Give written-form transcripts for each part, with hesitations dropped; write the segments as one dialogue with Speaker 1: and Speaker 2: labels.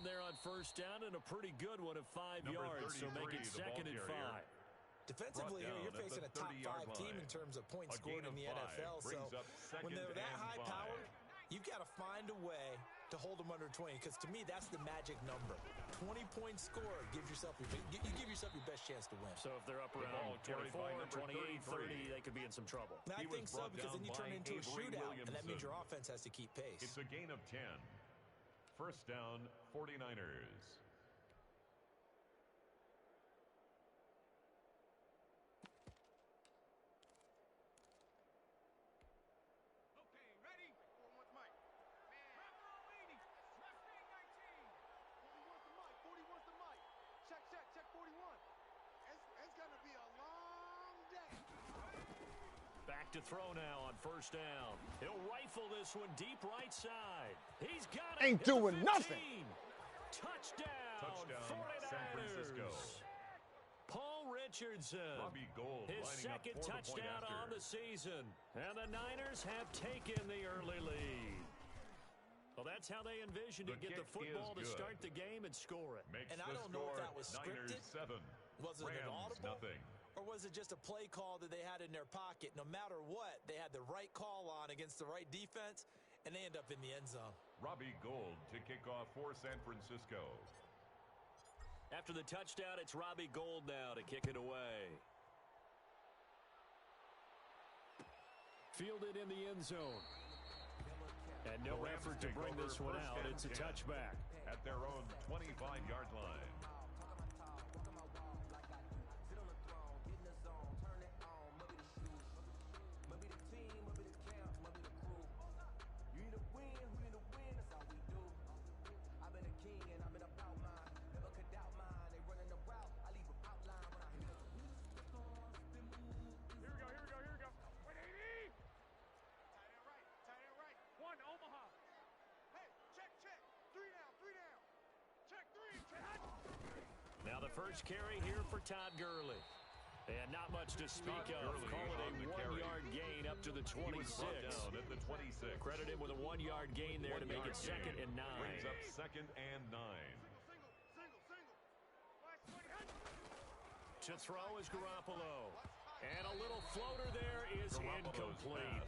Speaker 1: there on first down, and a pretty good one of 5 yards, so make it 2nd and 5.
Speaker 2: Defensively here, you're facing a top 5 team in terms of points scored in the NFL. So when they're that high-powered, you've got to find a way to hold them under 20, because to me, that's the magic number. 20 points scored, you give yourself your best chance to win.
Speaker 1: So if they're up around 24, 28, 30, they could be in some trouble.
Speaker 2: And I think so, because then you turn into a shootout, and that means your offense has to keep pace.
Speaker 3: It's a gain of 10. First down, 49ers.
Speaker 4: Check 41. It's going to be a long day.
Speaker 1: Back to throw now on first down. He'll rifle this one deep right side. He's got it.
Speaker 5: Ain't doing nothing.
Speaker 1: Touchdown,
Speaker 3: San Francisco.
Speaker 1: Paul Richardson,
Speaker 3: Robbie Gould,
Speaker 1: his second touchdown on the season. And the Niners have taken the early lead. Well, that's how they envisioned to get the football to start the game and score it.
Speaker 2: And I don't know if that was scripted.
Speaker 3: 7.
Speaker 2: Was it an audible?
Speaker 3: Nothing.
Speaker 2: Or was it just a play call that they had in their pocket? No matter what, they had the right call on against the right defense, and they end up in the end zone.
Speaker 3: Robbie Gould to kick off for San Francisco.
Speaker 1: After the touchdown, it's Robbie Gould now to kick it away. Fielded in the end zone. And no effort to bring this one out. It's a touchback.
Speaker 3: At their own 25-yard line.
Speaker 4: Omaha. Hey, check. 3 down. Check 3.
Speaker 1: Now the first carry here for Todd Gurley. And not much to speak of. Call it a 1-yard gain up to the 26.
Speaker 3: Down at the 26.
Speaker 1: Credit him with a 1-yard gain there to make it 2nd and 9.
Speaker 3: Brings up 2nd and 9.
Speaker 1: To throw is Garoppolo. And a little floater there is incomplete.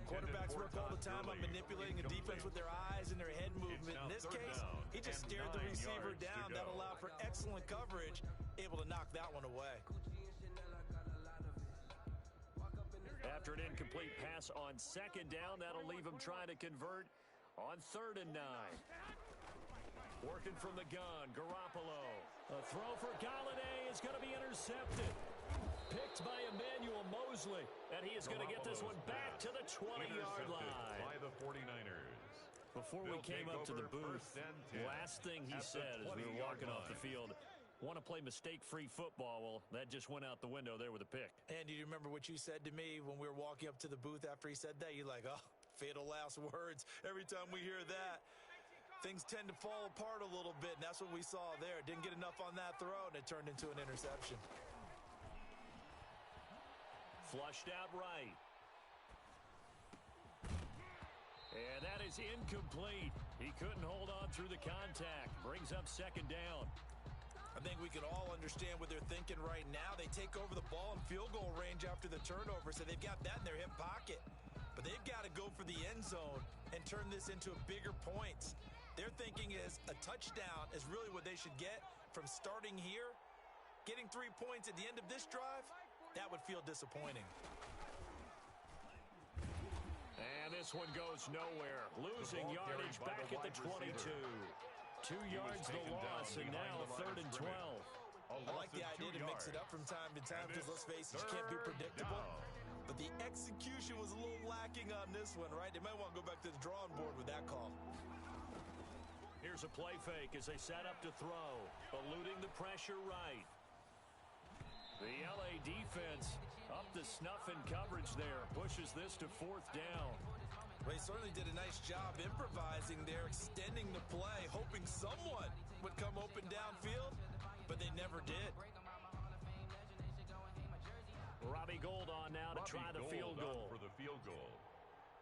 Speaker 2: Quarterbacks work all the time on manipulating a defense with their eyes and their head movement. In this case, he just stared the receiver down. That allowed for excellent coverage, able to knock that one away.
Speaker 1: After an incomplete pass on 2nd down, that'll leave him trying to convert on 3rd and 9. Working from the gun, Garoppolo. A throw for Galladay is going to be intercepted. Picked by Emmanuel Mosley, and he is going to get this one back to the 20-yard line.
Speaker 3: By the 49ers.
Speaker 1: Before we came up to the booth, last thing he said as we were walking off the field, want to play mistake-free football. Well, that just went out the window there with a pick.
Speaker 2: And do you remember what you said to me when we were walking up to the booth after he said that? You're like, oh, fatal last words. Every time we hear that, things tend to fall apart a little bit, and that's what we saw there. Didn't get enough on that throw, and it turned into an interception.
Speaker 1: Flushed out right. And that is incomplete. He couldn't hold on through the contact. Brings up 2nd down.
Speaker 2: I think we can all understand what they're thinking right now. They take over the ball in field goal range after the turnover, so they've got that in their hip pocket. But they've got to go for the end zone and turn this into a bigger points. Their thinking is a touchdown is really what they should get from starting here. Getting 3 points at the end of this drive, that would feel disappointing.
Speaker 1: And this one goes nowhere. Losing yardage back at the 22. 2 yards the loss, and now 3rd and 12.
Speaker 2: I like the idea to mix it up from time to time because, let's face it, you can't be predictable. But the execution was a little lacking on this one, right? They might want to go back to the drawing board with that call.
Speaker 1: Here's a play fake as they set up to throw. Eluding the pressure right. The LA defense up to snuff in coverage there. Pushes this to 4th down.
Speaker 2: Well, he certainly did a nice job improvising there, extending the play, hoping someone would come open downfield, but they never did.
Speaker 1: Robbie Gould on now to try the field goal.
Speaker 3: For the field goal.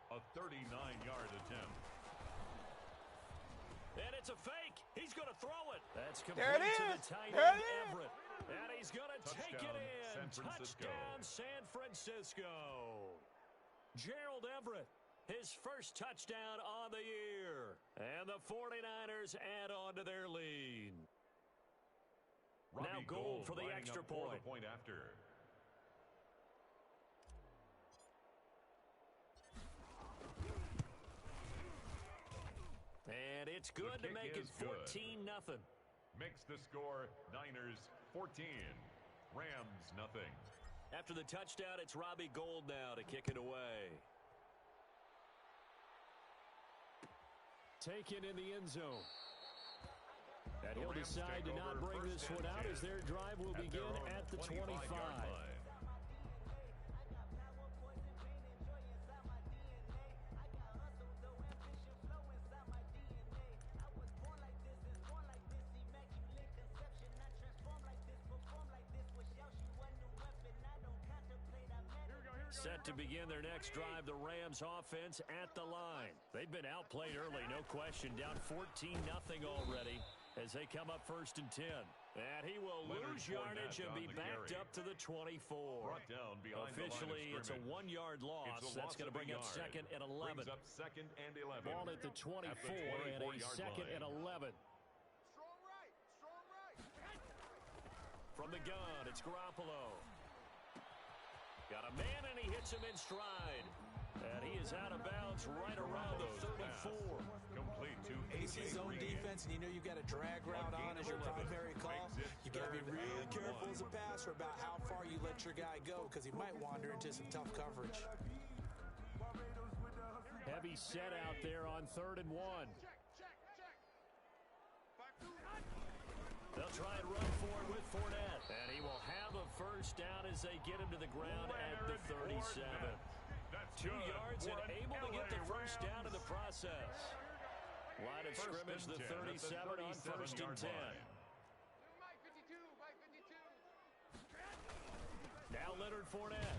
Speaker 3: A 39-yard attempt.
Speaker 1: And it's a fake. He's going to throw it. That's
Speaker 4: There it
Speaker 1: complete to
Speaker 4: is.
Speaker 1: the tight
Speaker 4: There
Speaker 1: end,
Speaker 4: it is.
Speaker 1: Everett. And he's going to take it in. Touchdown, San Francisco. Gerald Everett, his first touchdown on the year. And the 49ers add on to their lead. Now Gold for the extra point.
Speaker 3: For the point after.
Speaker 1: And it's good to make it 14-0.
Speaker 3: Makes the score Niners 14, Rams nothing.
Speaker 1: After the touchdown, it's Robbie Gould now to kick it away. Taken in the end zone. And he'll decide to not bring this one out as their drive will begin at the 25. Set to begin their next drive, the Rams offense at the line. They've been outplayed early, no question, down 14-0 already as they come up 1st and 10. And he will lose yardage and be backed up to the 24.
Speaker 3: Brought down behind
Speaker 1: Officially, it's a 1-yard loss. That's going to bring up 2nd and 11.
Speaker 3: Brings up 2nd and 11.
Speaker 1: Ball at the 24 and a 2nd and 11.
Speaker 4: Strong right. Strong right.
Speaker 1: From the gun, it's Garoppolo. Got a man, and he hits him in stride. And he is out of bounds right around the 34.
Speaker 3: Complete to
Speaker 2: AC zone defense, and you know you've got a drag route on as your primary call. You got to be really careful as a passer about how far you let your guy go because he might wander into some tough coverage.
Speaker 1: Heavy set out there on 3rd and 1.
Speaker 4: Check. 5-2.
Speaker 1: They'll try and run forward with Fournette. And he will have a first down as they get him to the ground at the 37. 2 yards and able to get the first down in the process. Line of scrimmage, the 37 on 1st and 10.
Speaker 4: Mike 52.
Speaker 1: Now Leonard Fournette.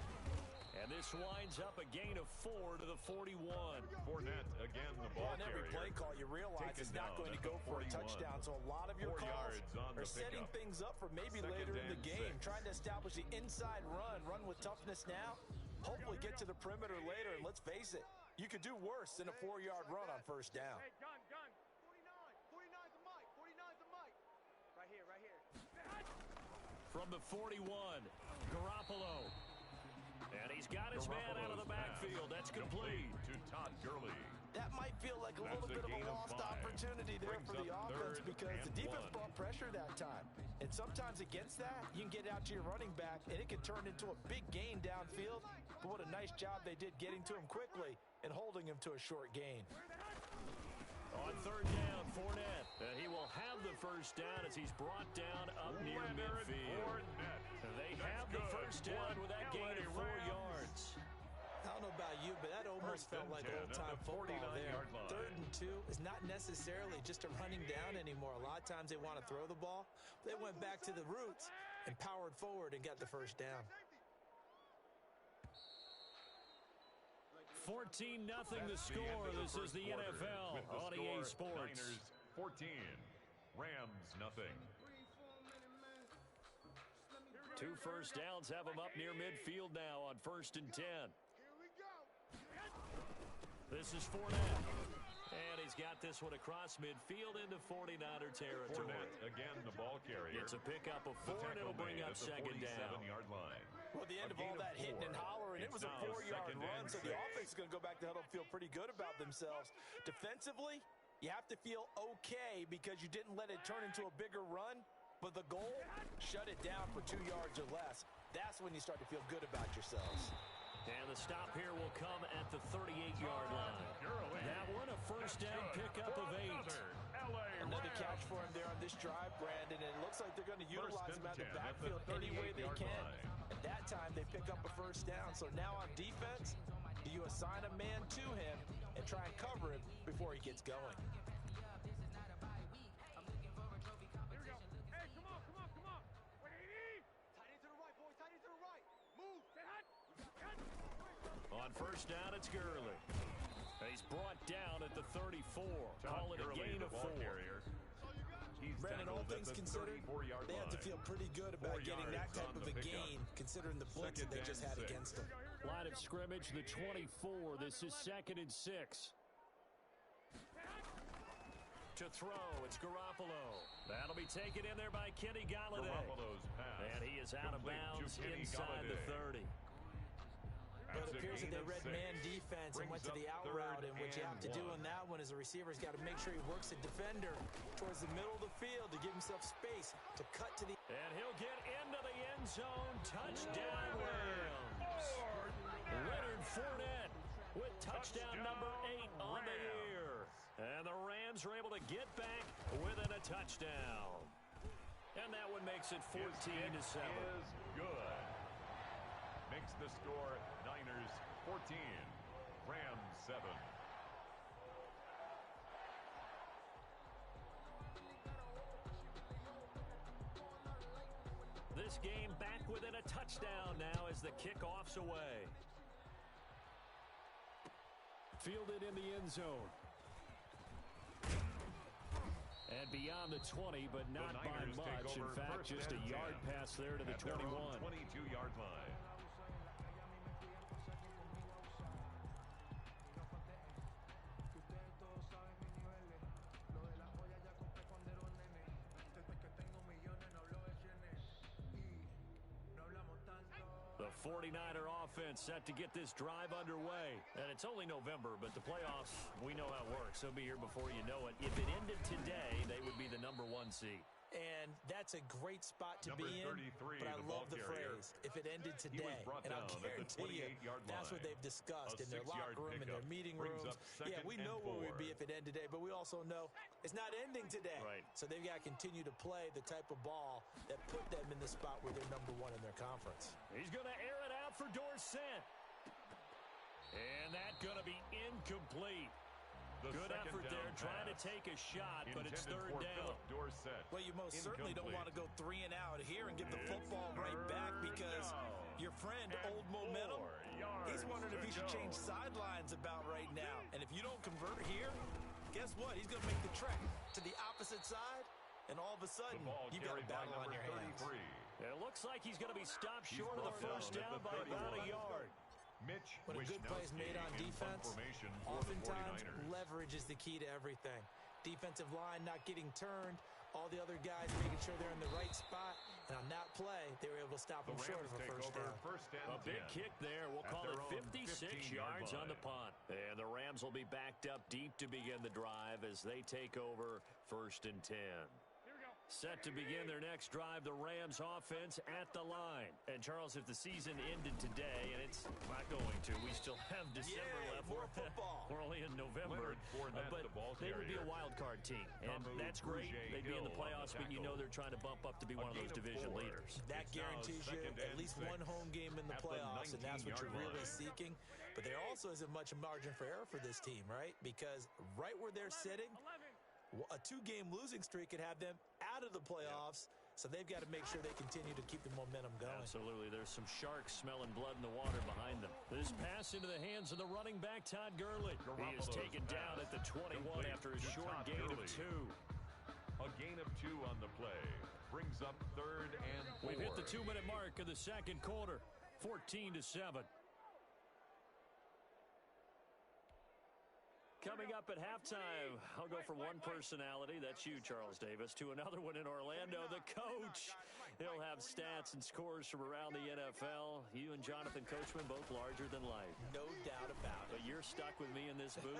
Speaker 1: And this winds up a gain of 4 to the 41.
Speaker 3: Fournette again, the ball
Speaker 2: On every play call, you realize it's not going to go for a touchdown. So a lot of your calls are setting things up for maybe later in the game, trying to establish the inside run with toughness now. Hopefully get to the perimeter later, and let's face it, you could do worse than a 4-yard run on 1st down.
Speaker 4: Hey, gun. 49's the Mike. 49's the Mike. Right here.
Speaker 1: From the 41, Garoppolo. And he's got his man out of the backfield. That's complete.
Speaker 3: To Todd Gurley.
Speaker 2: That might feel like a little bit of a lost opportunity there for the offense because the defense brought pressure that time. And sometimes against that, you can get out to your running back, and it can turn into a big gain downfield. But what a nice job they did getting to him quickly and holding him to a short gain.
Speaker 1: On 3rd down, Fournette. And he will have the first down as he's brought down up near midfield. They have the first down with that gain of 4 yards.
Speaker 2: I don't know about you, but that almost felt like old-time football there. 3rd and 2 is not necessarily just a running down anymore. A lot of times they want to throw the ball. They went back to the roots and powered forward and got the first down.
Speaker 1: 14-0 the score. This is the NFL on EA Sports.
Speaker 3: Niners 14, Rams nothing.
Speaker 1: 2 first downs have him up near midfield now on 1st and 10.
Speaker 4: Here we go.
Speaker 1: This is Fournette. And he's got this one across midfield into 49er territory.
Speaker 3: Fournette again, the ball carrier.
Speaker 1: It's a pickup of 4, and it'll bring up 2nd down.
Speaker 3: 47-yard line.
Speaker 2: Well, the end of all that hitting and hollering, it was a 4-yard run, so the offense is going to go back to huddle and feel pretty good about themselves. Defensively, you have to feel okay because you didn't let it turn into a bigger run, but the goal, shut it down for 2 yards or less. That's when you start to feel good about yourselves.
Speaker 1: And the stop here will come at the 38-yard line. That one, a first down pickup of 8.
Speaker 2: Another catch for him there on this drive, Brandon, and it looks like they're going to utilize him out of the backfield any way they can. At that time, they pick up a first down. So now on defense, do you assign a man to him and try and cover him before he gets going?
Speaker 4: Here we go. Hey, come on. Tight end to the right, boys. Tight end to the right. Move.
Speaker 1: On first down, it's Gurley. He's brought down at the 34. Call it a gain of 4.
Speaker 3: He's
Speaker 2: considered, they have to feel pretty good about getting that type of a gain, considering the blitz that they just had against them.
Speaker 1: Line of scrimmage, the 24. This is 2nd and 6. To throw, it's Garoppolo. That'll be taken in there by Kenny Galladay. And he is out of bounds inside the 30.
Speaker 2: But it appears that they read man defense and went to the out route, and what you have to do on that one is the receiver's got to make sure he works the defender towards the middle of the field to give himself space to cut to the...
Speaker 1: And he'll get into the end zone. Touchdown, Rams. Leonard Fournette with touchdown number 8 on the year. And the Rams are able to get back within a touchdown. And that one makes it 14-7.
Speaker 3: Is good. Makes the score Niners 14, Rams 7.
Speaker 1: This game back within a touchdown now as the kickoff's away. Fielded in the end zone. And beyond the 20, but not by much. In fact, just a yard pass there to the 21.
Speaker 3: 22-yard line.
Speaker 1: The 49er offense set to get this drive underway. And it's only November, but the playoffs, we know how it works. They'll be here before you know it. If it ended today, they would be the number 1 seed.
Speaker 2: And that's a great spot to be in, but I love the phrase, if it ended today. And I'll guarantee you, that's what they've discussed in their locker room, in their meeting rooms. Yeah, we know where we'd be if it ended today, but we also know it's not ending today.
Speaker 1: Right.
Speaker 2: So they've got to continue to play the type of ball that put them in the spot where they're number 1 in their conference.
Speaker 1: He's going to air it out for Dorsett. And that's going to be incomplete. Good effort there, trying to take a shot, but it's 3rd down.
Speaker 2: Well, you most certainly don't want to go 3 and out here and give the football right back because your friend, Old Momentum, he's wondering if he should change sidelines about right now. And if you don't convert here, guess what? He's going to make the trek to the opposite side, and all of a sudden, you've got a battle on your hands.
Speaker 1: It looks like he's going to be stopped short of the first down by about a yard.
Speaker 2: When a good play is made on defense, oftentimes leverage is the key to everything. Defensive line not getting turned, all the other guys making sure they're in the right spot, and on that play, they were able to stop them short of a first down.
Speaker 1: A big kick there. We'll call it 56 yards on the punt. And the Rams will be backed up deep to begin the drive as they take over 1st and 10. Set to begin their next drive, the Rams offense at the line. And, Charles, if the season ended today, and it's not going to, we still have December left.
Speaker 2: More football.
Speaker 1: We're only in November. But they would be a wild card team. And that's great. They'd be in the playoffs, but you know they're trying to bump up to be one of those division leaders.
Speaker 2: That guarantees you at least 1 home game in the playoffs, and that's what you're really seeking. But there also isn't much margin for error for this team, right? Because right where they're sitting, a 2-game losing streak could have them out of the playoffs, so they've got to make sure they continue to keep the momentum going.
Speaker 1: Absolutely. There's some sharks smelling blood in the water behind them. This pass into the hands of the running back, Todd Gurley. He is taken down at the 21 after a short gain of 2.
Speaker 3: A gain of 2 on the play. Brings up 3rd and 4.
Speaker 1: We've hit the 2-minute mark of the second quarter. 14-7. Coming up at halftime, I'll go from one personality, that's you, Charles Davis, to another one in Orlando, the coach. He'll have stats and scores from around the NFL. You and Jonathan Coachman, both larger than life.
Speaker 2: No doubt about it.
Speaker 1: But you're stuck with me in this booth.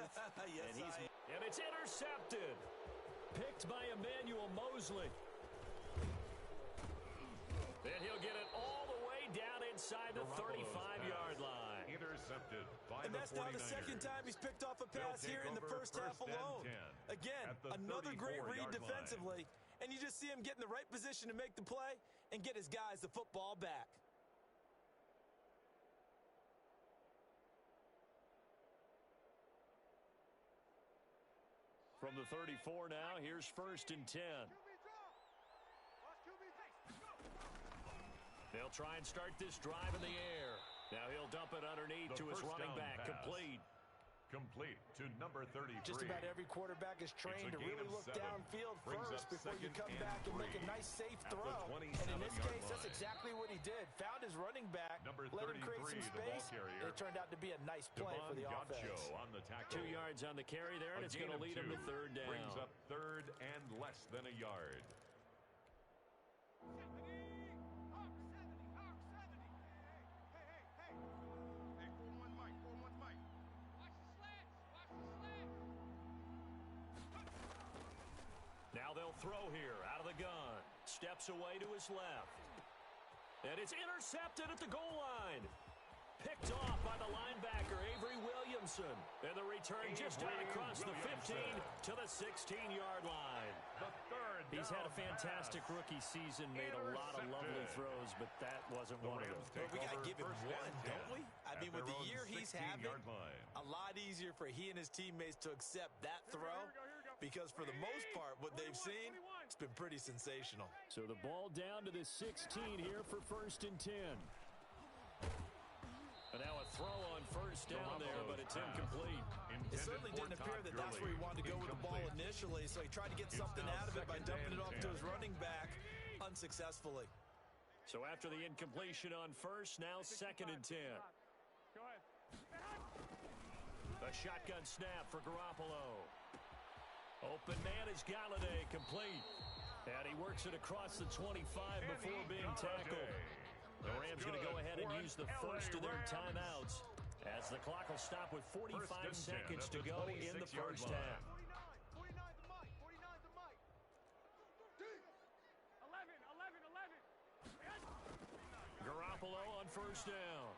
Speaker 2: Yes,
Speaker 1: and it's intercepted. Picked by Emmanuel Mosley. And he'll get it all the way down inside the 35-yard line.
Speaker 3: Intercepted by
Speaker 2: and that's
Speaker 3: the 49ers.
Speaker 2: now the second time he's picked off a pass here in the first half alone. Again, another great read defensively. And you just see him get in the right position to make the play and get his guys the football back.
Speaker 1: From the 34 now, here's 1st and 10. They'll try and start this drive in the air. Now he'll dump it underneath to his running back, complete.
Speaker 3: Complete to number 33.
Speaker 2: Just about every quarterback is trained to really look downfield first before you come back and make a nice, safe throw. And in this case, that's exactly what he did. Found his running back, let him create some space, and it turned out to be a nice play for the offense.
Speaker 3: On the tackle.
Speaker 1: 2 yards on the carry there, and it's going to lead him to third down.
Speaker 3: Brings up third and less than a yard.
Speaker 1: Now they'll throw here out of the gun. Steps away to his left. And it's intercepted at the goal line. Picked off by the linebacker, Avery Williamson. And the return just out across the 15 to the 16-yard line. He's had a fantastic rookie season, made a lot of lovely throws, but that wasn't one of them.
Speaker 2: But we got to give him one, don't we? I mean, with the year he's having, a lot easier for he and his teammates to accept that throw. Because for the most part, what they've seen, it's been pretty sensational.
Speaker 1: So the ball down to the 16 here for 1st and 10. And now a throw on first down there, but it's incomplete.
Speaker 2: It certainly didn't appear that that's where he wanted to go with the ball initially, so he tried to get something out of it by dumping it off to his running back unsuccessfully.
Speaker 1: So after the incompletion on first, now 2nd and 10.
Speaker 4: Go ahead.
Speaker 1: A shotgun snap for Garoppolo. Open man is Galladay, complete. And he works it across the 25 before being tackled. The Rams going to go ahead and use the first of their timeouts as the clock will stop with 45 seconds to go in the first half.
Speaker 4: 49 to Mike. 49 to Mike. 11.
Speaker 1: Garoppolo on first down.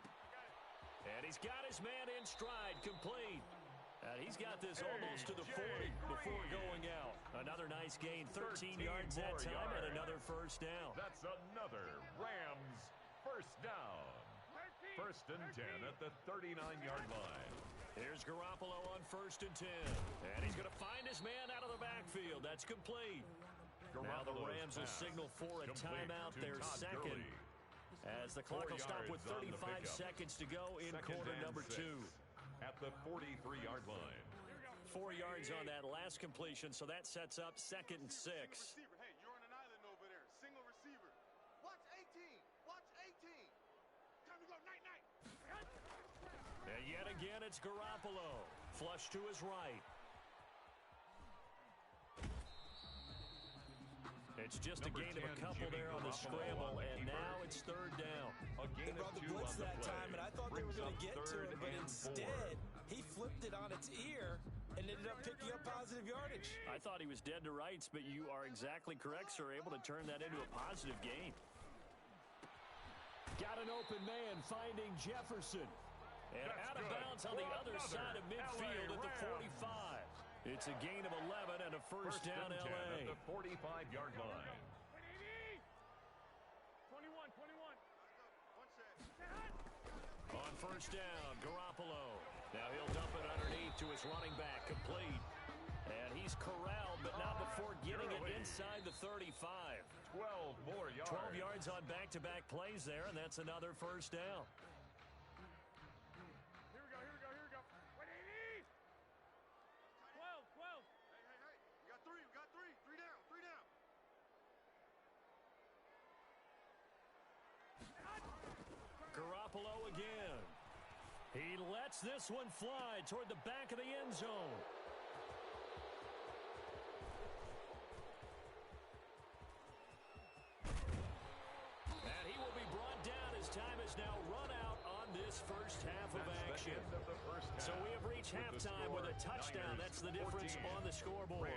Speaker 1: And he's got his man in stride, complete. He's got this almost to the 40 before going out. Another nice gain, 13 yards that time, and another first down.
Speaker 3: That's another Rams first down. 1st and 10 at the 39-yard line.
Speaker 1: Here's Garoppolo on 1st and 10. And he's going to find his man out of the backfield. That's complete. Now the Rams will signal for a timeout, their second. As the clock will stop with 35 seconds to go in quarter number 2.
Speaker 3: At the 43-yard line.
Speaker 1: 4 yards on that last completion, so that sets up 2nd and 6.
Speaker 4: Receiver. Hey, you're on an island over there. Single receiver. Watch 18. Watch 18. Time to go. Night.
Speaker 1: And yet again, it's Garoppolo. Flush to his right. It's just a gain of a couple there on the scramble, and now it's third down.
Speaker 2: They brought the blitz that time, and I thought they were going to get to it, but instead, he flipped it on its ear and ended up picking up positive yardage.
Speaker 1: I thought he was dead to rights, but you are exactly correct, sir. Able to turn that into a positive gain. Got an open man finding Jefferson. And out of bounds on the other side of midfield at the 45. It's a gain of 11 and a first down, L.A.
Speaker 3: At the 45-yard line.
Speaker 4: 21.
Speaker 1: On first down, Garoppolo. Now he'll dump it underneath to his running back, complete. And he's corralled, but not before getting it inside the 35.
Speaker 3: 12 more yards.
Speaker 1: 12 yards on back-to-back plays there, and that's another first down.
Speaker 4: Here we go. 180. 12. Hey. We got three. Three down.
Speaker 1: Garoppolo again. He lets this one fly toward the back of the end zone. And he will be brought down as time is now run out on this first half of action. So we have reached halftime with a touchdown. That's the difference on the scoreboard.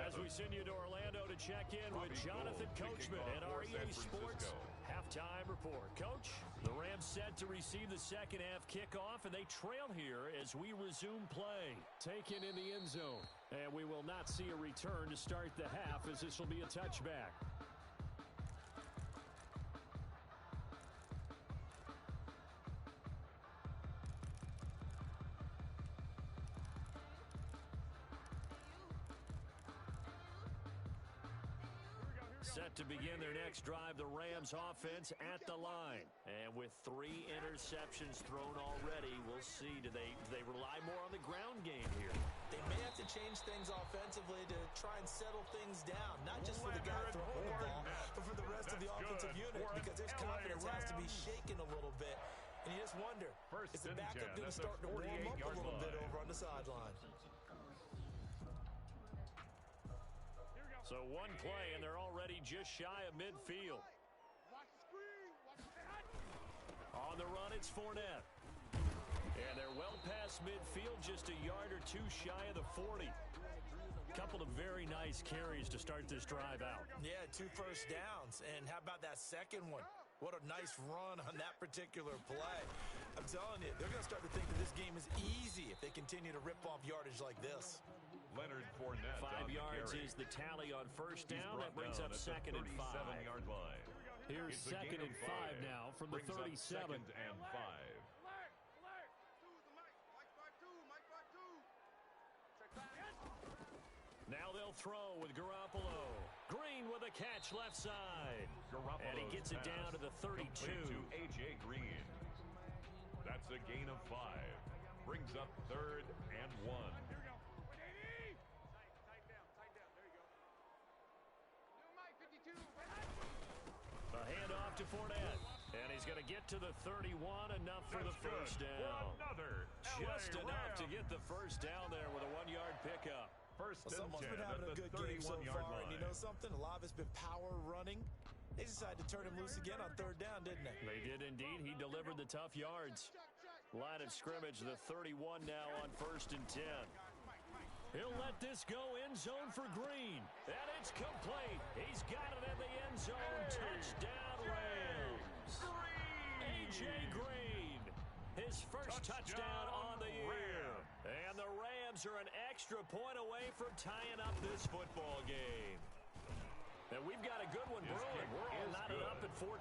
Speaker 1: As we send you to Orlando to check in with Jonathan Coachman at our EA Sports halftime report. Coach, the Rams set to receive the second half kickoff, and they trail here as we resume play. Taken in the end zone, and we will not see a return to start the half as this will be a touchback. Set to begin their next drive, the Rams offense at the line. And with 3 interceptions thrown already, we'll see. Do they rely more on the ground game here?
Speaker 2: They may have to change things offensively to try and settle things down. Not just for the guy throwing the ball, but for the rest of the offensive unit. Because their confidence has to be shaken a little bit. And you just wonder, is the backup going to start to warm up a little bit over on the sideline?
Speaker 1: So one play, and they're already just shy of midfield. On the run, it's Fournette. And they're well past midfield, just a yard or two shy of the 40. Couple of very nice carries to start this drive out.
Speaker 2: Yeah, 2 first downs. And how about that second one? What a nice run on that particular play. I'm telling you, they're going to start to think that this game is easy if they continue to rip off yardage like this.
Speaker 3: Leonard Fournette
Speaker 1: 5 yards is the tally on first down. That brings up 2nd and 5.
Speaker 3: 37-yard line.
Speaker 1: Here's 2nd and 5 now from the 37.
Speaker 3: 2nd and 5.
Speaker 1: Now they'll throw with Garoppolo. Green with a catch left side. And he gets it down to the 32.
Speaker 3: To A.J. Green. That's a gain of 5. Brings up 3rd and 1.
Speaker 1: A handoff to Fournette. And he's going to get to the 31, enough for the first down. Just enough to get the first down there with a 1-yard pickup.
Speaker 3: First and
Speaker 2: Someone's
Speaker 3: 10
Speaker 2: been having a good game so far,
Speaker 3: line.
Speaker 2: and you know something? A lot of it's been power running. They decided to turn him loose again on 3rd down, didn't they?
Speaker 1: They did indeed. He delivered the tough yards. Line of scrimmage, the 31 now on 1st and 10. He'll let this go end zone for Green. And it's complete. He's got it in the end zone. Touchdown, Rams. A.J. Green. His first touchdown on the year. And the Rams are an extra point away from tying up this football game. And we've got a good one brewing. We're all knotted up at 14.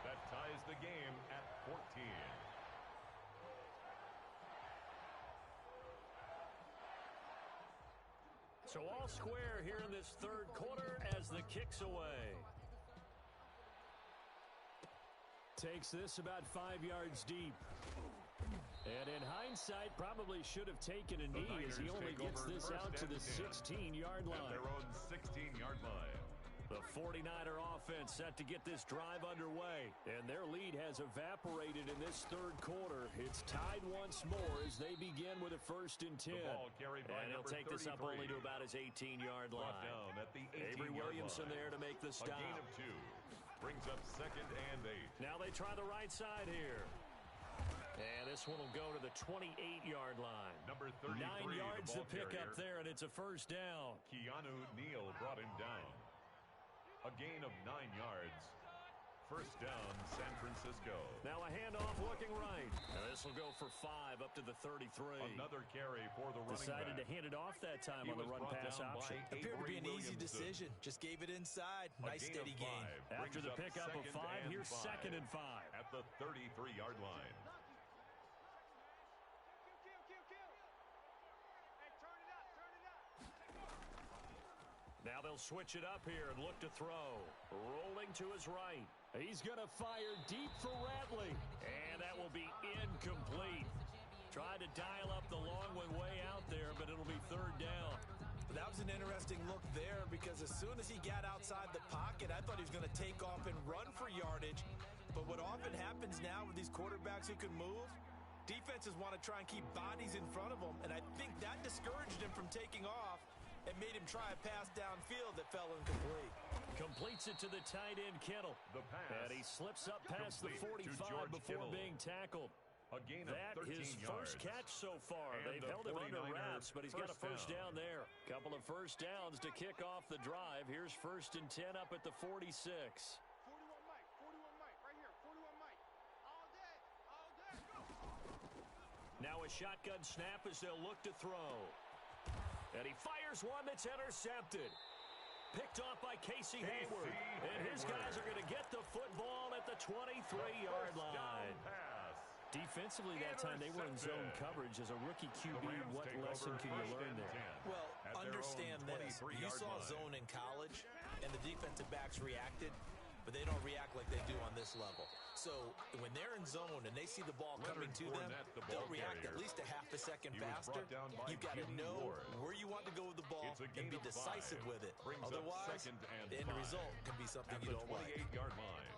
Speaker 3: That ties the game at 14.
Speaker 1: So all square here in this 3rd quarter as the kick's away. Takes this about 5 yards deep. And in hindsight, probably should have taken a knee as he only gets this out to the 16-yard line.
Speaker 3: At their own 16-yard line.
Speaker 1: The 49er offense set to get this drive underway, and their lead has evaporated in this 3rd quarter. It's tied once more as they begin with a 1st and 10.
Speaker 3: The ball carried by
Speaker 1: and he'll take
Speaker 3: 33.
Speaker 1: this up only to about his 18-yard line.
Speaker 3: Brought down at the 18-yard
Speaker 1: Avery Williamson
Speaker 3: line.
Speaker 1: there to make the stop.
Speaker 3: A gain of 2. Brings up 2nd and 8.
Speaker 1: Now they try the right side here. And this one will go to the 28-yard line.
Speaker 3: Number 33,
Speaker 1: 9 yards to pick
Speaker 3: carrier.
Speaker 1: up there, and it's a first down.
Speaker 3: Keanu Neal brought him down. A gain of 9 yards. First down, San Francisco.
Speaker 1: Now a handoff looking right. And this will go for 5 up to the 33.
Speaker 3: Another carry for the running
Speaker 1: Decided
Speaker 3: back.
Speaker 1: to hand it off that time
Speaker 3: He
Speaker 1: on the
Speaker 3: was brought
Speaker 1: run-pass
Speaker 3: down
Speaker 1: option.
Speaker 3: by
Speaker 2: Appeared to be an
Speaker 3: Avery
Speaker 2: easy
Speaker 3: Williamson.
Speaker 2: decision. Just gave it inside.
Speaker 3: A
Speaker 2: Nice
Speaker 3: gain
Speaker 2: steady
Speaker 3: of
Speaker 2: gain.
Speaker 3: 5.
Speaker 1: After
Speaker 3: Brings
Speaker 1: the
Speaker 3: up
Speaker 1: pickup of 5,
Speaker 3: 2nd and
Speaker 1: here's 2nd and 5.
Speaker 3: At the 33-yard line.
Speaker 1: Now they'll switch it up here and look to throw. Rolling to his right. He's going to fire deep for Ratley. And that will be incomplete. Tried to dial up the long one way out there, but it'll be 3rd down.
Speaker 2: That was an interesting look there because as soon as he got outside the pocket, I thought he was going to take off and run for yardage. But what often happens now with these quarterbacks who can move, defenses want to try and keep bodies in front of them, and I think that discouraged him from taking off and made him try a pass downfield that fell incomplete.
Speaker 1: Completes it to the tight end, Kittle.
Speaker 3: The pass.
Speaker 1: And he slips up past the
Speaker 3: Complete to
Speaker 1: 45
Speaker 3: George
Speaker 1: before
Speaker 3: Kittle.
Speaker 1: being tackled.
Speaker 3: A gain of
Speaker 1: That
Speaker 3: 13
Speaker 1: his
Speaker 3: yards.
Speaker 1: first catch so far.
Speaker 3: And
Speaker 1: They've
Speaker 3: the
Speaker 1: held him under
Speaker 3: 49er
Speaker 1: wraps, but he's got a first down there. Couple of first downs to kick off the drive. Here's 1st and 10 up at the 46.
Speaker 4: 41 Mike, right here, 41 Mike. All day, go.
Speaker 1: Now a shotgun snap as they'll look to throw. And he fires one that's intercepted. Picked off by Casey Hayward. And his guys are going to get the football at the 23-yard line. Defensively that time they were in zone coverage. As a rookie QB, what lesson can you learn there?
Speaker 2: Well, understand this. You saw zone in college, and the defensive backs reacted, but they don't react like they do on this level. So when they're in zone and they see the ball coming to them, they'll react at least a half a second faster. You've got to know where you want to go with the ball and be decisive with it. Otherwise, the end result can be something you don't like.
Speaker 3: 28-yard line.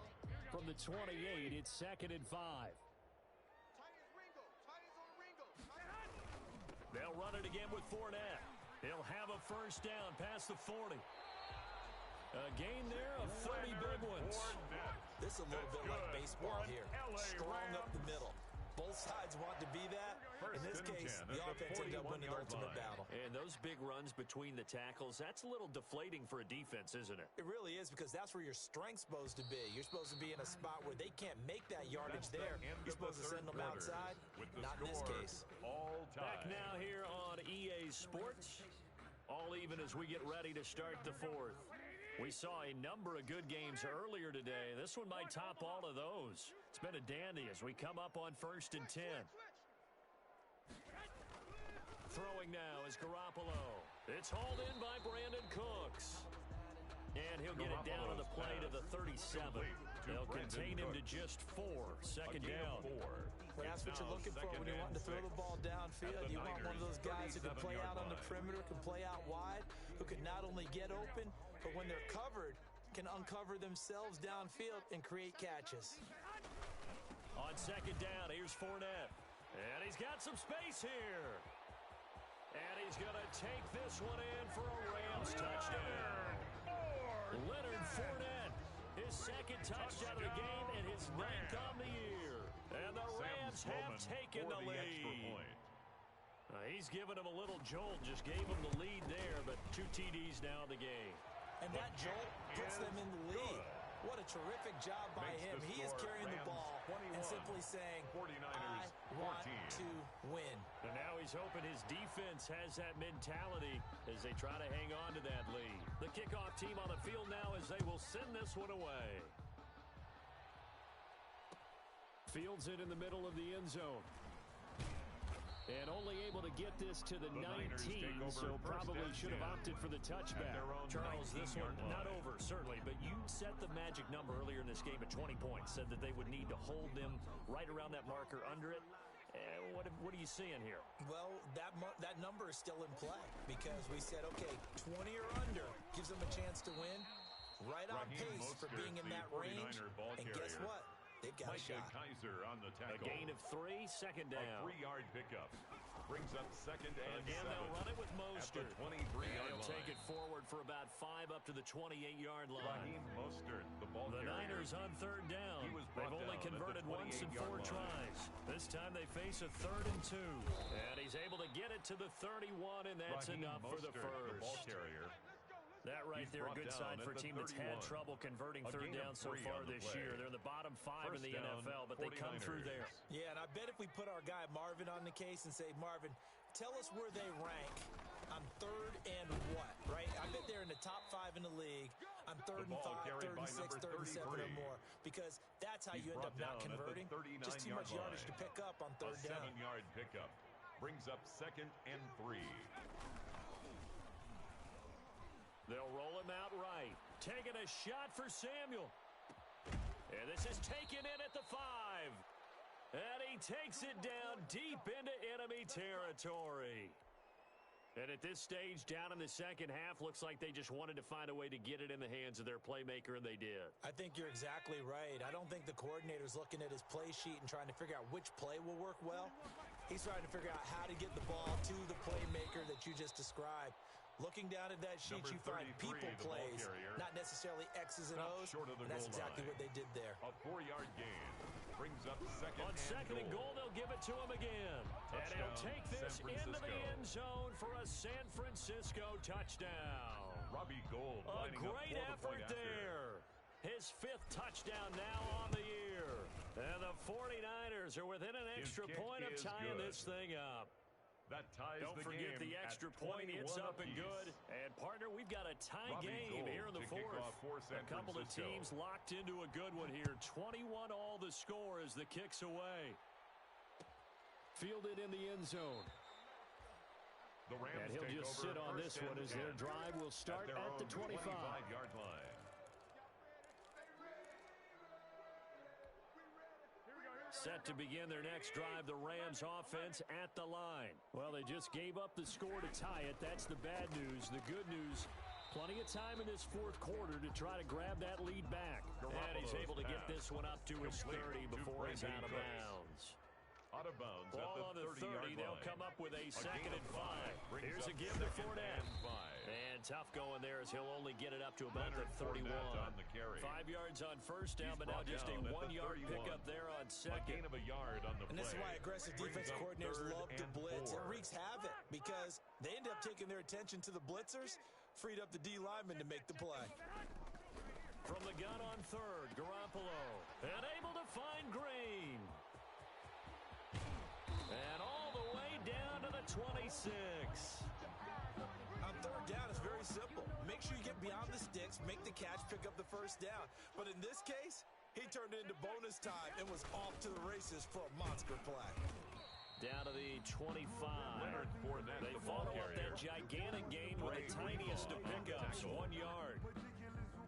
Speaker 1: From the 28, it's 2nd and 5. They'll run it again with Fournette. He'll have a first down past the 40. A gain there of 30 big ones.
Speaker 2: This is a little bit like baseball here. Strong up the middle. Both sides want to be that. In this case, the offense ended up winning the ultimate battle.
Speaker 1: And those big runs between the tackles, that's a little deflating for a defense, isn't it?
Speaker 2: It really is, because that's where your strength's supposed to be. You're supposed to be in a spot where they can't make that yardage there. You're supposed to send them outside. Not in this case.
Speaker 1: Back now here on EA Sports. All even as we get ready to start the fourth. We saw a number of good games earlier today. This one might top all of those. It's been a dandy as we come up on 1st and 10. Throwing now is Garoppolo. It's hauled in by Brandon Cooks. And he'll get it down to the play to the 37. They'll contain him to just 4. 2nd down.
Speaker 2: Well, that's what you're looking for when you're wanting to throw the ball downfield. You want one of those guys who can play out on the perimeter, can play out wide, who can not only get open, but when they're covered, can uncover themselves downfield and create catches.
Speaker 1: On 2nd down, here's Fournette. And he's got some space here. And he's going to take this one in for a Rams touchdown. Leonard Fournette, his 2nd touchdown of the game and his 9th on the year. And the Rams have taken the lead. He's given him a little jolt, just gave him the lead there, but 2 TDs now in the game.
Speaker 2: And that jolt puts them in the lead. What a terrific job by him. He is carrying the ball and simply saying, I want to win.
Speaker 1: And now he's hoping his defense has that mentality as they try to hang on to that lead. The kickoff team on the field now as they will send this one away. Fields it in the middle of the end zone. And only able to get this to the 19, so probably should have opted for the touchback. Charles, this one not over, certainly, but you set the magic number earlier in this game at 20 points, said that they would need to hold them right around that marker under it. What are you seeing here?
Speaker 2: Well, that number is still in play because we said, okay, 20 or under gives them a chance to win. Right on pace for being in that range. And guess what? They've got a shot.
Speaker 3: Kaiser on the tackle.
Speaker 1: A gain of 3, 2nd down.
Speaker 3: A 3-yard pickup. Brings up 2nd and
Speaker 1: again,
Speaker 3: 7.
Speaker 1: They'll run it with Mostert.
Speaker 3: At the 23-yard
Speaker 1: line. He'll take it forward for about 5 up to the 28-yard line.
Speaker 3: Raheem Mostert, the ball
Speaker 1: The
Speaker 3: carrier.
Speaker 1: Niners on 3rd down. They've only converted once in 4 tries. This time they face a 3rd and 2. And he's able to get it to the 31, and that's
Speaker 3: Raheem
Speaker 1: enough
Speaker 3: Mostert,
Speaker 1: for the first.
Speaker 3: The ball carrier.
Speaker 1: That right there, a good sign for a team that's had trouble converting 3rd down so far this year. They're in the bottom 5 in the NFL, but they come through there.
Speaker 2: Yeah, and I bet if we put our guy Marvin on the case and say, Marvin, tell us where they rank on 3rd and what, right? I bet they're in the top 5 in the league on 3rd and 5, 3rd and 6, 3rd and 7 or more, because that's how you end up not converting. Just too much yardage to pick up on 3rd down.
Speaker 3: A 7-yard pickup brings up 2nd and 3.
Speaker 1: They'll roll him out right. Taking a shot for Samuel. And this is taken in at the 5. And he takes it down deep into enemy territory. And at this stage, down in the second half, looks like they just wanted to find a way to get it in the hands of their playmaker, and they did.
Speaker 2: I think you're exactly right. I don't think the coordinator's looking at his play sheet and trying to figure out which play will work well. He's trying to figure out how to get the ball to the playmaker that you just described. Looking down at that sheet, you find people plays, not necessarily X's and O's, and that's exactly what they did there.
Speaker 3: A 4-yard gain brings up 2nd
Speaker 1: On
Speaker 3: and
Speaker 1: 2nd and goal, they'll give it to him again. And he'll take this into the end zone for a San Francisco touchdown.
Speaker 3: Robbie Gould
Speaker 1: a
Speaker 3: lining
Speaker 1: great
Speaker 3: up for the
Speaker 1: effort
Speaker 3: point
Speaker 1: there. His 5th touchdown now on the year. And the 49ers are within an extra point of tying this thing up.
Speaker 3: That ties
Speaker 1: Don't forget the extra point. It's up and good. And, partner, we've got a tie game here in the 4th. A couple of teams locked into a good one here. 21 all the score as the kick's away. Fielded in the end zone.
Speaker 3: The Rams
Speaker 1: And he'll just sit on this one as their drive will start at the
Speaker 3: 25-yard line.
Speaker 1: Set to begin their next drive, the Rams offense at the line. Well, they just gave up the score to tie it. That's the bad news. The good news, plenty of time in this fourth quarter to try to grab that lead back. And he's able to get this one up to his 30 before he's out of bounds.
Speaker 3: Out of bounds
Speaker 1: Ball on the 30. They'll come up with a second and 5. Here's a give to Fournette. And tough going there as he'll only get it up to about the 31. 5 yards on first down, but now just a 1-yard pickup there on second.
Speaker 3: A gain of a yard on the play.
Speaker 2: And this is why aggressive defense coordinators love to blitz. It wreaks havoc because they end up taking their attention to the blitzers, freed up the D lineman to make the play.
Speaker 1: From the gun on third, Garoppolo. And able to find Green. And all the way down to the 26.
Speaker 2: On third down, it's very simple. Make sure you get beyond the sticks, make the catch, pick up the first down. But in this case, he turned it into bonus time and was off to the races for a monster play.
Speaker 1: Down to the 25. They follow up that gigantic gain with the tiniest of pickups, 1 yard.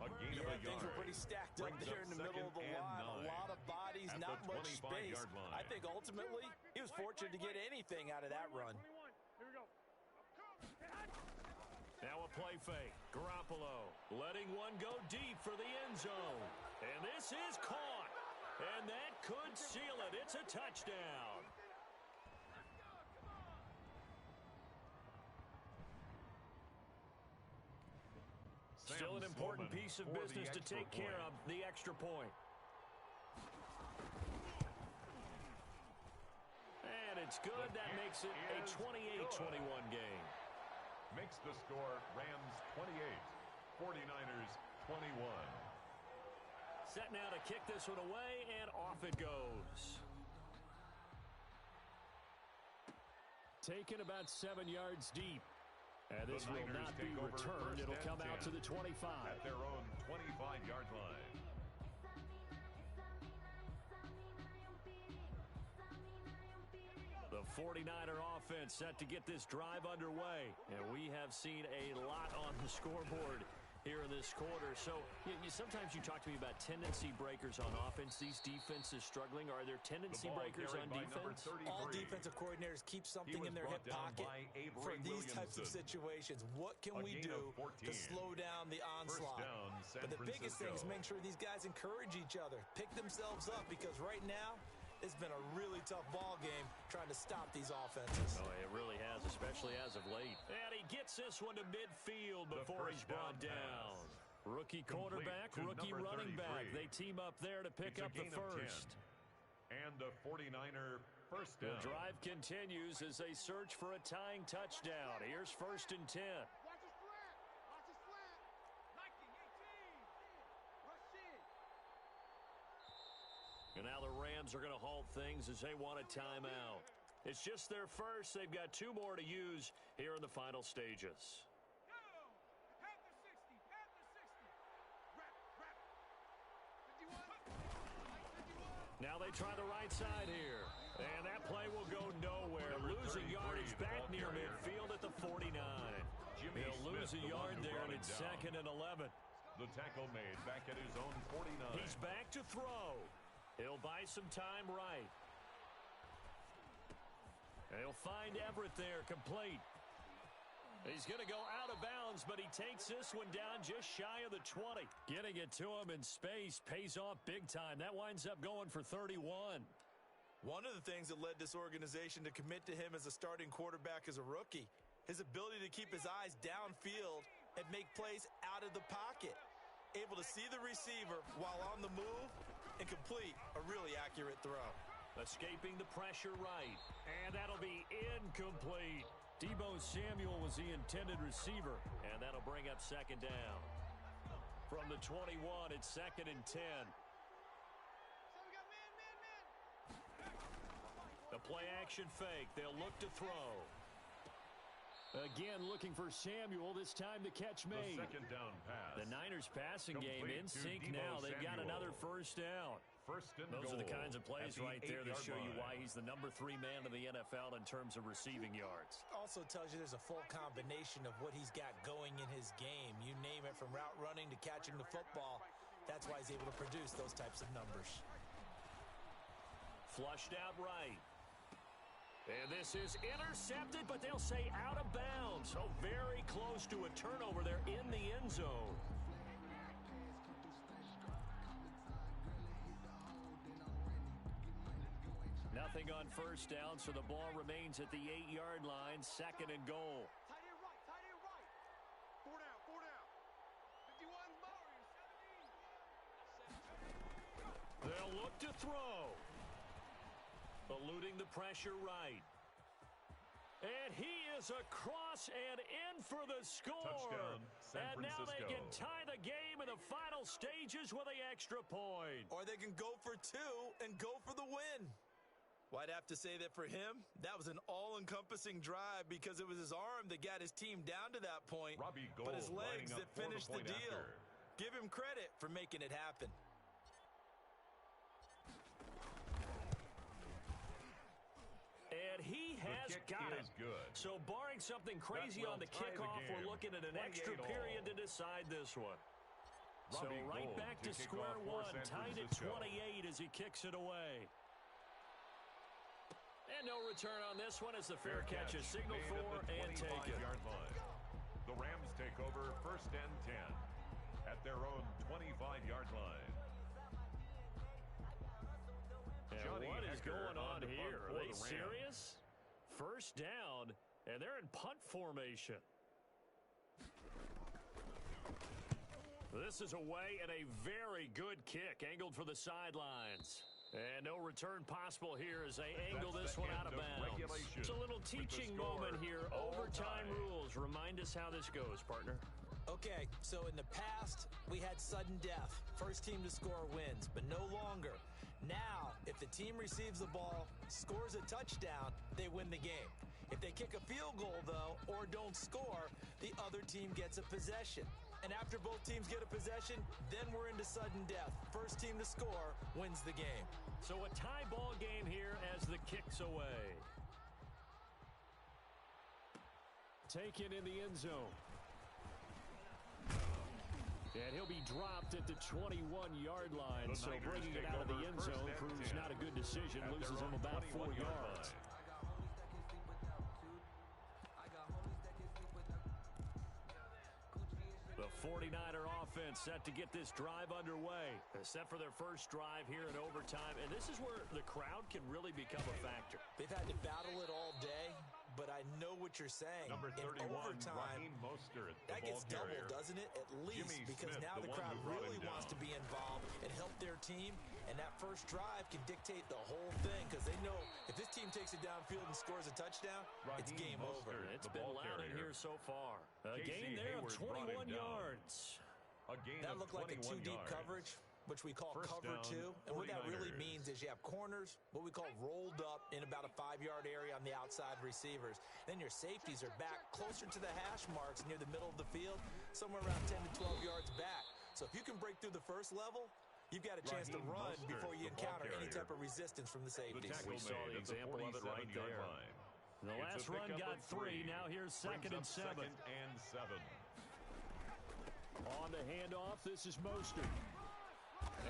Speaker 2: Things were pretty stacked up there in the middle of the line. A lot of bodies, not much space. I think ultimately he was fortunate to get anything out of that run.
Speaker 1: Now a play fake. Garoppolo letting one go deep for the end zone. And this is caught. And that could seal it. It's a touchdown. Still an important piece of business to take care of, the extra point. And it's good. That makes it a 28-21 game.
Speaker 3: Makes the score Rams 28, 49ers 21.
Speaker 1: Set now to kick this one away, and off it goes. Taken about 7 yards deep. And this will not be returned. It'll come out to the 25.
Speaker 3: At their own 25-yard line.
Speaker 1: The 49er offense set to get this drive underway. And we have seen a lot on the scoreboard here in this quarter. So sometimes you talk to me about tendency breakers on offense. These defenses struggling. Are there tendency breakers on defense?
Speaker 2: All defensive coordinators keep something in their hip pocket for these types of situations. What can we do to slow down the onslaught? But the biggest thing is make sure these guys encourage each other, pick themselves up, because right now it's been a really tough ball game trying to stop these offenses.
Speaker 1: Oh, it really has, especially as of late. And he gets this one to midfield before he's brought down. Rookie quarterback, rookie running back. They team up there to pick up the first.
Speaker 3: And a 49er first down.
Speaker 1: The drive continues as they search for a tying touchdown. Here's 1st and 10.
Speaker 4: Watch his flat. Watch his flat. 19, 18. Rush in.
Speaker 1: And now the Rams are going to halt things as they want a timeout. It's just their first. They've got 2 more to use here in the final stages.
Speaker 4: Go. Panther 60. Panther 60. Wrap. 51. 51.
Speaker 1: Now they try the right side here. And that play will go nowhere. Losing yardage back near midfield at the 49. He'll lose a yard there, and it's 2nd and 11.
Speaker 3: The tackle made back at his own 49.
Speaker 1: He's back to throw. He'll buy some time right. He'll find Everett there, complete. He's going to go out of bounds, but he takes this one down just shy of the 20. Getting it to him in space pays off big time. That winds up going for 31.
Speaker 2: One of the things that led this organization to commit to him as a starting quarterback as a rookie, his ability to keep his eyes downfield and make plays out of the pocket. Able to see the receiver while on the move and complete a really accurate throw.
Speaker 1: Escaping the pressure right. And that'll be incomplete. Deebo Samuel was the intended receiver. And that'll bring up 2nd down. From the 21, it's 2nd and 10.
Speaker 4: So we got man.
Speaker 1: The play action fake. They'll look to throw. Again, looking for Samuel. This time the catch made.
Speaker 3: The 2nd down pass.
Speaker 1: The Niners passing game in sync now. They've got another first down.
Speaker 3: First and
Speaker 1: Those
Speaker 3: goal.
Speaker 1: are the kinds of plays right there that show you why he's the #3 man in the NFL in terms of receiving yards.
Speaker 2: Also tells you there's a full combination of what he's got going in his game. You name it, from route running to catching the football. That's why he's able to produce those types of numbers.
Speaker 1: Flushed out right. And this is intercepted, but they'll say out of bounds. So very close to a turnover there in the end zone. Nothing on first down, so the ball remains at the 8-yard line, second and goal.
Speaker 4: Tight end right, tight end right. 4 down, 4 down. 51 Murray, 17.
Speaker 1: They'll look to throw. Eluding the pressure right. And he is across and in for the score.
Speaker 3: Touchdown, San
Speaker 1: and now they
Speaker 3: Francisco.
Speaker 1: can tie the game in the final stages with an extra point.
Speaker 2: Or they can go for 2 and go for the win. Well, I'd have to say that for him, that was an all-encompassing drive because it was his arm that got his team down to that point,
Speaker 3: Robbie
Speaker 2: but
Speaker 3: Gould
Speaker 2: his legs
Speaker 3: lining up
Speaker 2: that
Speaker 3: for the
Speaker 2: finished the
Speaker 3: point
Speaker 2: deal.
Speaker 3: after.
Speaker 2: Give him credit for making it happen.
Speaker 1: And he has got it.
Speaker 3: Good.
Speaker 1: So barring something crazy
Speaker 3: will
Speaker 1: on the
Speaker 3: tie the
Speaker 1: kickoff, we're
Speaker 3: game.
Speaker 1: looking at an extra
Speaker 3: 28-all.
Speaker 1: period to decide this one. So
Speaker 3: Robbie
Speaker 1: right
Speaker 3: Gould
Speaker 1: back to
Speaker 3: kick
Speaker 1: square
Speaker 3: off for
Speaker 1: one,
Speaker 3: San
Speaker 1: tied at
Speaker 3: Francisco.
Speaker 1: 28 as he kicks it away. And no return on this one as the fair catch is signaled
Speaker 3: made
Speaker 1: for
Speaker 3: at the
Speaker 1: and taken.
Speaker 3: 25-yard line. The Rams take over first and 10 at their own 25-yard line.
Speaker 1: And
Speaker 3: Johnny
Speaker 1: what is
Speaker 3: Hecker
Speaker 1: going on
Speaker 3: on to punt
Speaker 1: here?
Speaker 3: for
Speaker 1: Are they
Speaker 3: the Rams.
Speaker 1: serious? First down, and they're in punt formation. This is away and a very good kick, angled for the sidelines. And no return possible here as they angle this one out of bounds. It's a little teaching moment here. Overtime rules. Remind us how this goes, partner.
Speaker 2: Okay, so in the past, we had sudden death. First team to score wins, but no longer. Now, if the team receives the ball, scores a touchdown, they win the game. If they kick a field goal, though, or don't score, the other team gets a possession. And after both teams get a possession, then we're into sudden death. First team to score wins the game.
Speaker 1: So a tie ball game here as the kick's away. Taken in the end zone. And he'll be dropped at the 21-yard line. So bringing it out of the end zone proves not a good decision. Loses him about 4 yards. The 49er offense set to get this drive underway. Set for their first drive here in overtime. And this is where the crowd can really become a factor.
Speaker 2: They've had to battle it all day, but I know what you're saying.
Speaker 3: Number 31,
Speaker 2: in overtime,
Speaker 3: Raheem Mostert, the
Speaker 2: that
Speaker 3: ball
Speaker 2: gets doubled,
Speaker 3: carrier.
Speaker 2: doesn't it? At least,
Speaker 3: Jimmy
Speaker 2: because
Speaker 3: Smith,
Speaker 2: now
Speaker 3: the
Speaker 2: the
Speaker 3: one
Speaker 2: crowd
Speaker 3: who brought
Speaker 2: really
Speaker 3: him
Speaker 2: wants to
Speaker 3: down.
Speaker 2: be involved and help their team. And that first drive can dictate the whole thing because they know if this team takes it downfield and scores a touchdown, it's
Speaker 3: Raheem
Speaker 2: game
Speaker 3: Mostert,
Speaker 2: over.
Speaker 1: It's
Speaker 3: the
Speaker 1: been
Speaker 3: ball
Speaker 1: loud in
Speaker 3: carrier.
Speaker 1: here so far. A
Speaker 3: Casey
Speaker 1: gain there of
Speaker 3: Hayward brought him
Speaker 1: 21
Speaker 3: down.
Speaker 1: yards.
Speaker 3: A gain
Speaker 2: That
Speaker 3: of
Speaker 2: looked like a
Speaker 3: 21
Speaker 2: two-deep
Speaker 3: yards.
Speaker 2: coverage, which we call
Speaker 3: First
Speaker 2: cover
Speaker 3: down,
Speaker 2: two. And what that really
Speaker 3: 49ers.
Speaker 2: means is you have corners, what we call rolled up in about a 5-yard area on the outside receivers. Then your safeties are back closer to the hash marks near the middle of the field, somewhere around 10 to 12 yards back. So if you can break through the first level, you've got a chance to
Speaker 3: Raheem
Speaker 2: run
Speaker 3: Mostert,
Speaker 2: before you
Speaker 3: the ball
Speaker 2: encounter any
Speaker 3: carrier.
Speaker 2: type of resistance from the
Speaker 3: The
Speaker 2: safeties.
Speaker 3: tackle
Speaker 1: We saw
Speaker 3: made
Speaker 1: the
Speaker 3: at the
Speaker 1: example of it right
Speaker 3: 47-yard
Speaker 1: there.
Speaker 3: line.
Speaker 1: The
Speaker 3: It's
Speaker 1: last
Speaker 3: a
Speaker 1: run
Speaker 3: pickup
Speaker 1: got
Speaker 3: of
Speaker 1: 3. Now here's second and
Speaker 3: Brings up
Speaker 1: 7.
Speaker 3: Second and 7.
Speaker 1: On the handoff, this is Mostert.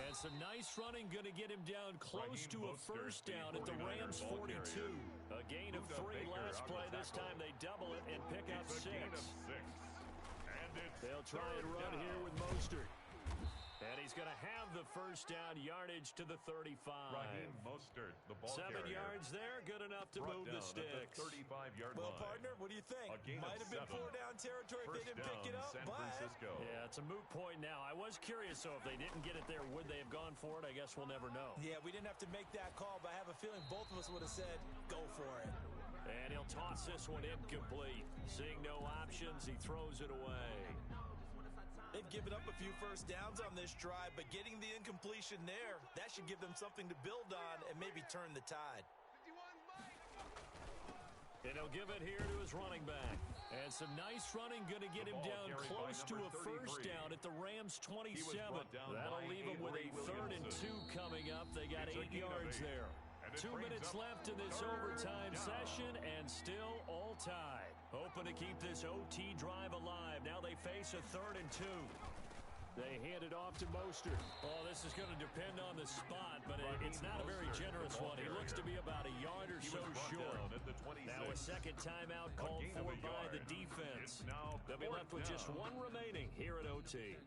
Speaker 1: And some nice running, going to get him down close
Speaker 3: Raheem
Speaker 1: to a
Speaker 3: Mostert,
Speaker 1: first
Speaker 3: the
Speaker 1: down at the
Speaker 3: 49ers
Speaker 1: Rams
Speaker 3: ball
Speaker 1: 42.
Speaker 3: carrier.
Speaker 1: A gain of
Speaker 3: Buda
Speaker 1: 3
Speaker 3: Baker
Speaker 1: last
Speaker 3: on
Speaker 1: play.
Speaker 3: the
Speaker 1: This
Speaker 3: tackle.
Speaker 1: time they double it and pick up
Speaker 3: It's a
Speaker 1: 6.
Speaker 3: gain of 6. And it's
Speaker 1: They'll try and
Speaker 3: third
Speaker 1: run
Speaker 3: down.
Speaker 1: here with Mostert. And he's going to have the first down, yardage to the 35.
Speaker 3: Raheem Mostert, the ball
Speaker 1: 7
Speaker 3: carrier.
Speaker 1: yards there, good enough to
Speaker 3: Brought
Speaker 1: move
Speaker 3: down
Speaker 1: the sticks.
Speaker 3: at the 35-yard
Speaker 2: Well,
Speaker 3: line.
Speaker 2: partner, what do you think?
Speaker 3: A gain of
Speaker 2: Might have been
Speaker 3: 7.
Speaker 2: 4-down territory if they
Speaker 3: First
Speaker 2: didn't pick it
Speaker 3: down,
Speaker 2: up,
Speaker 3: San
Speaker 2: but
Speaker 3: Francisco.
Speaker 1: Yeah, it's a moot point now. I was curious, so if they didn't get it there, would they have gone for it? I guess we'll never know.
Speaker 2: yeah, we didn't have to make that call, but I have a feeling both of us would have said, go for it.
Speaker 1: And he'll toss this one incomplete. Seeing no options, he throws it away.
Speaker 2: They've given up a few first downs on this drive, but getting the incompletion there, that should give them something to build on and maybe turn the tide.
Speaker 4: 51 Mike.
Speaker 1: And he'll give it here to his running back. And some nice running, going to get
Speaker 3: The
Speaker 1: him
Speaker 3: ball
Speaker 1: down
Speaker 3: carried by
Speaker 1: close to
Speaker 3: number
Speaker 1: a first
Speaker 3: 33.
Speaker 1: down at the Rams 27.
Speaker 3: brought down
Speaker 1: That'll
Speaker 3: by
Speaker 1: leave him with a 3rd and 2 coming up. They got 8 yards there. 2 minutes left in this overtime session, and still all tied. Hoping to keep this OT drive alive. Now they face a 3rd and 2. They hand it off to Mostert. Oh, this is going to depend on the spot, but it's not a very generous one. He looks to be about a yard or so short. Now a second timeout called for by the defense. They'll be left with just 1 remaining here at OT.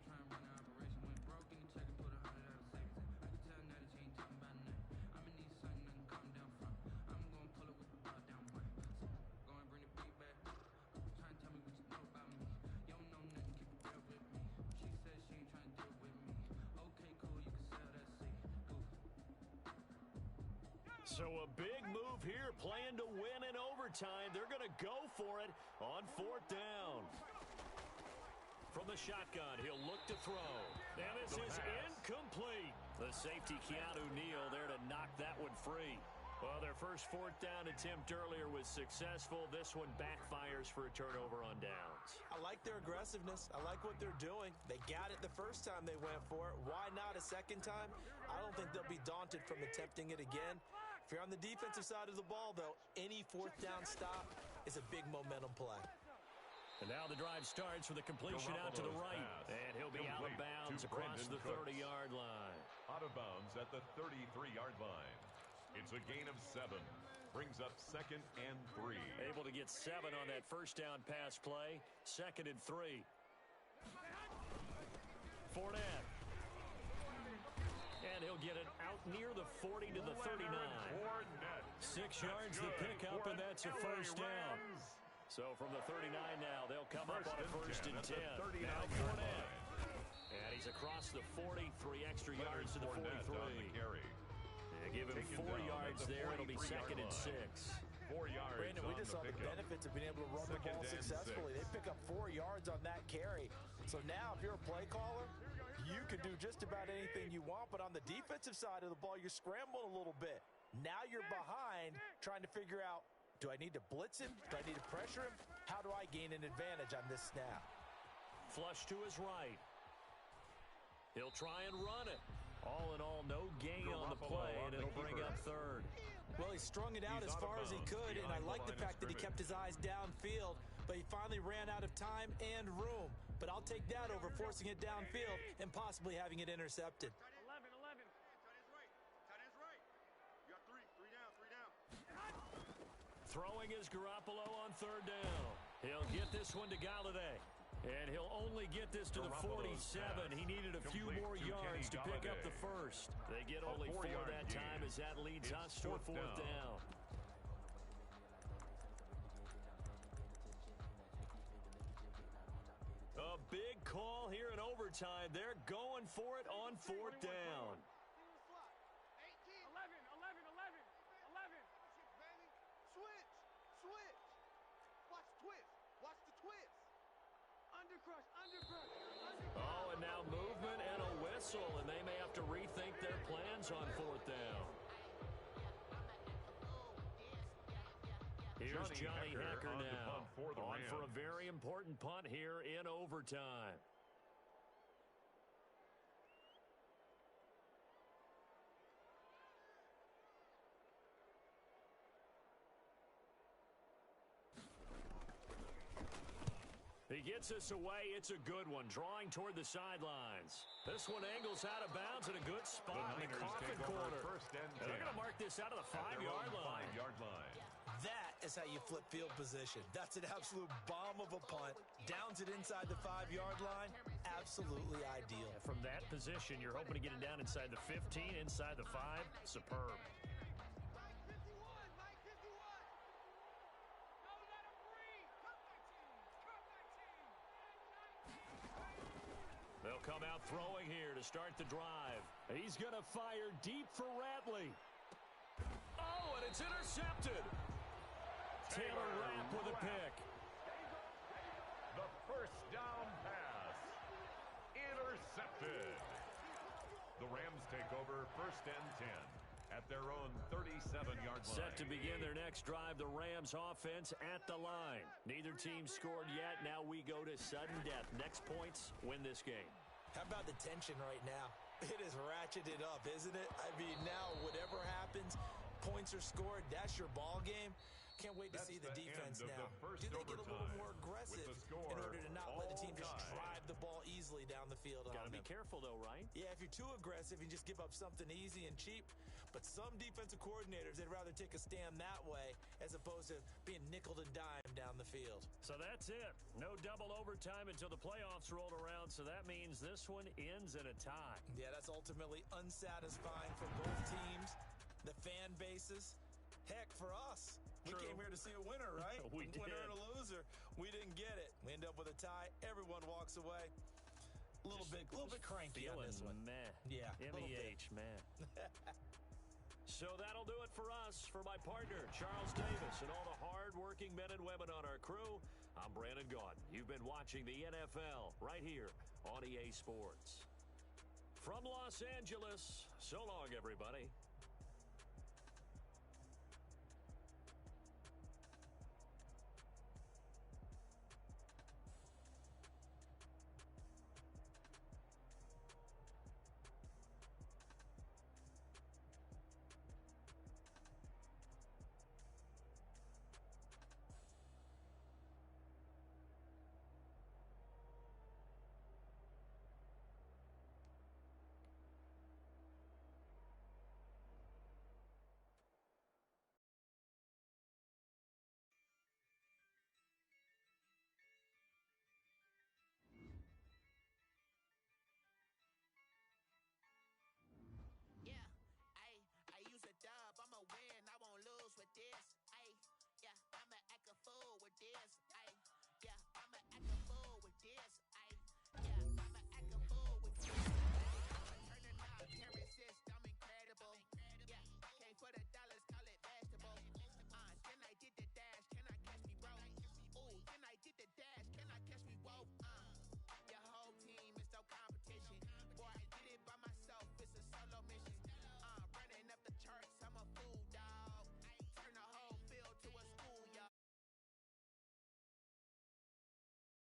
Speaker 1: So a big move here, playing to win in overtime. They're going to go for it on 4th down. From the shotgun, he'll look to throw. And this is incomplete. The safety, Keanu Neal, there to knock that one free. Well, their first 4th down attempt earlier was successful. This one backfires for a turnover on downs.
Speaker 2: I like their aggressiveness. I like what they're doing. They got it the first time they went for it. Why not a second time? I don't think they'll be daunted from attempting it again. If you're on the defensive side of the ball, though, any 4th down stop is a big momentum play.
Speaker 1: And now the drive starts with a completion out to the right. And he'll be out of bounds across the 30-yard line.
Speaker 3: Out of bounds at the 33-yard line. It's a gain of 7. Brings up 2nd and 3.
Speaker 1: Able to get 7 on that first down pass play. 2nd and 3. Fournette. And he'll get it out near the 40 to the 39. 6 yards the pickup, and that's a first down. So from the 39 now, they'll come up on a 1st and 10. Now Fournette. And he's across the 40, 3 extra yards to the 43. They give him 4 yards there. It'll be 2nd and 6.
Speaker 3: 4 yards.
Speaker 2: Brandon, we just saw the benefits of being able to run the ball successfully. They pick up 4 yards on that carry. So now if you're a play caller, you can do just about anything you want, but on the defensive side of the ball, you're scrambling a little bit. Now you're behind trying to figure out, do I need to blitz him? Do I need to pressure him? How do I gain an advantage on this snap?
Speaker 1: Flush to his right. He'll try and run it. All in all, no gain on the play, and it'll bring up 3rd.
Speaker 2: Well, he strung it out as far as he could, and I like the fact that he kept his eyes downfield, but he finally ran out of time and room. But I'll take that over forcing it downfield and possibly having it intercepted.
Speaker 4: 11. Tight end's right. You got 3 down.
Speaker 1: Throwing is Garoppolo on 3rd down. He'll get this one to Galladay. And he'll only get this to the 47. He needed a few more yards to pick up the first. They get only 4 that time as that leads us to a 4th down. A big call here in overtime. They're going for it on 4th down.
Speaker 4: 11. Switch. Watch the twist. Undercrush.
Speaker 1: Oh, and now movement and a whistle, and they may have to rethink their plans on 4th down. Here's Johnny Hekker now, on for a very important punt here in overtime. He gets us away. It's a good one, drawing toward the sidelines. This one angles out of bounds in a good spot in the coffin corner. And they're going to mark this out of the 5-yard line.
Speaker 2: That is how you flip field position. That's an absolute bomb of a punt. Downs it inside the 5-yard line. Absolutely ideal.
Speaker 1: And from that position, you're hoping to get it down inside the 15, inside the 5. Superb. They'll come out throwing here to start the drive. He's going to fire deep for Ratley. Oh, and it's intercepted. Taylor Rapp with a pick.
Speaker 3: The first down pass. Intercepted. The Rams take over 1st and 10 at their own 37-yard line.
Speaker 1: Set to begin their next drive, the Rams offense at the line. Neither team scored yet. Now we go to sudden death. Next points win this game.
Speaker 2: How about the tension right now? It is ratcheted up, isn't it? I mean, now whatever happens, points are scored, that's your ball game. Can't wait to see the defense now. Do they get a little more aggressive in order to not let the team just drive the ball easily down the field?
Speaker 1: Got to be careful, though, right?
Speaker 2: Yeah, if you're too aggressive, you just give up something easy and cheap. But some defensive coordinators, they'd rather take a stand that way as opposed to being nickel and dime down the field.
Speaker 1: So that's it. No double overtime until the playoffs roll around, so that means this one ends in a tie.
Speaker 2: Yeah, that's ultimately unsatisfying for both teams, the fan bases. Heck, for us. We came here to see a winner, right?
Speaker 1: We did.
Speaker 2: Winner and a loser. We didn't get it. We end up with a tie. Everyone walks away. A little bit cranky on this one.
Speaker 1: Meh.
Speaker 2: Yeah.
Speaker 1: M-E-H, man. So that'll do it for us. For my partner, Charles Davis, and all the hard-working men and women on our crew, I'm Brandon Gaudin. You've been watching the NFL right here on EA Sports. From Los Angeles, so long, everybody.